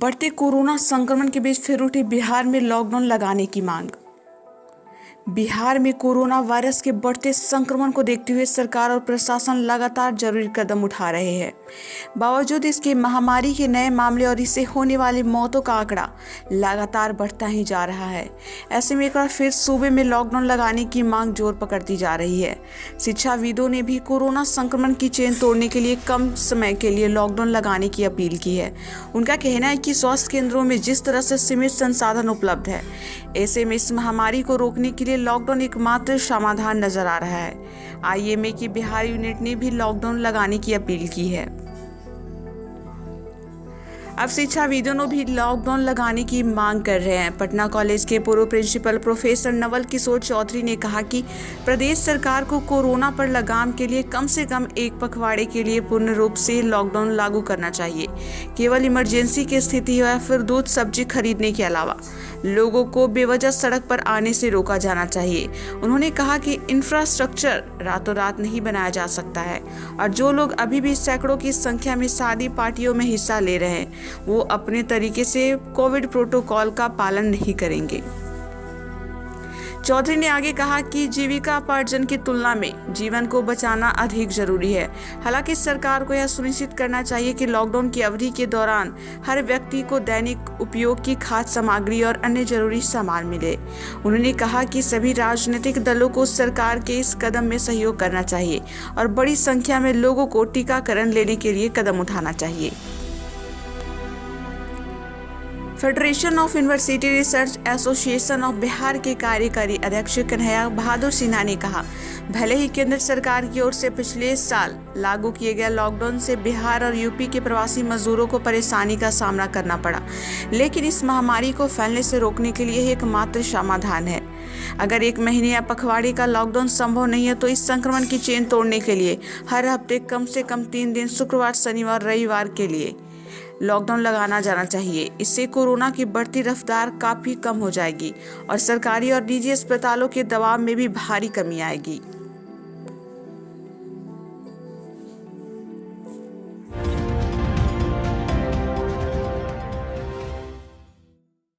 बढ़ते कोरोना संक्रमण के बीच फिर उठी बिहार में लॉकडाउन लगाने की मांग। बिहार में कोरोना वायरस के बढ़ते संक्रमण को देखते हुए सरकार और प्रशासन लगातार जरूरी कदम उठा रहे हैं। बावजूद इसके महामारी के नए मामले और इससे होने वाली मौतों का आंकड़ा लगातार बढ़ता ही जा रहा है। ऐसे में एक बार फिर सूबे में लॉकडाउन लगाने की मांग जोर पकड़ती जा रही है। शिक्षाविदों ने भी कोरोना संक्रमण की चेन तोड़ने के लिए कम समय के लिए लॉकडाउन लगाने की अपील की है। उनका कहना है कि स्वास्थ्य केंद्रों में जिस तरह से सीमित संसाधन उपलब्ध है, ऐसे में इस महामारी को रोकने के लिए लॉकडाउन एकमात्र समाधान नजर आ रहा है। आईएमए की बिहार यूनिट ने भी लॉकडाउन लगाने की अपील की है। अब शिक्षाविदों ने भी लॉकडाउन लगाने की मांग कर रहे हैं। पटना कॉलेज के पूर्व प्रिंसिपल प्रोफेसर नवल किशोर चौधरी ने कहा कि प्रदेश सरकार को कोरोना पर लगाम के लिए कम से कम एक पखवाड़े के लिए पूर्ण रूप से लॉकडाउन लागू करना चाहिए। केवल इमरजेंसी की स्थिति हो या फिर दूध सब्जी खरीदने के अलावा लोगों को बेवजह सड़क पर आने से रोका जाना चाहिए। उन्होंने कहा कि इंफ्रास्ट्रक्चर रातों रात नहीं बनाया जा सकता है और जो लोग अभी भी सैकड़ों की संख्या में शादी पार्टियों में हिस्सा ले रहे हैं वो अपने तरीके से कोविड प्रोटोकॉल का पालन नहीं करेंगे। चौधरी ने आगे कहा कि जीविकापार्जन की तुलना में जीवन को बचाना अधिक जरूरी है। हालांकि सरकार को यह सुनिश्चित करना चाहिए कि लॉकडाउन की अवधि के दौरान हर व्यक्ति को दैनिक उपयोग की खाद्य सामग्री और अन्य जरूरी सामान मिले। उन्होंने कहा कि सभी राजनीतिक दलों को सरकार के इस कदम में सहयोग करना चाहिए और बड़ी संख्या में लोगों को टीकाकरण लेने के लिए कदम उठाना चाहिए। Federation of university research association of Bihar के कार्यकारी अध्यक्ष कन्हैया बहादुर सिन्हा ने कहा, भले ही केंद्र सरकार की ओर से पिछले साल लागू किए गए लॉकडाउन से बिहार और यूपी के प्रवासी मजदूरों को परेशानी का सामना करना पड़ा, लेकिन इस महामारी को फैलने से रोकने के लिए एकमात्र समाधान है। अगर एक महीने या पखवाड़े का लॉकडाउन संभव नहीं है तो इस संक्रमण की चेन तोड़ने के लिए हर हफ्ते कम से कम 3 दिन शुक्रवार, शनिवार, रविवार के लिए लॉकडाउन लगाना जाना चाहिए। इससे कोरोना की बढ़ती रफ्तार काफी कम हो जाएगी और सरकारी और निजी अस्पतालों के दबाव में भी भारी कमी आएगी।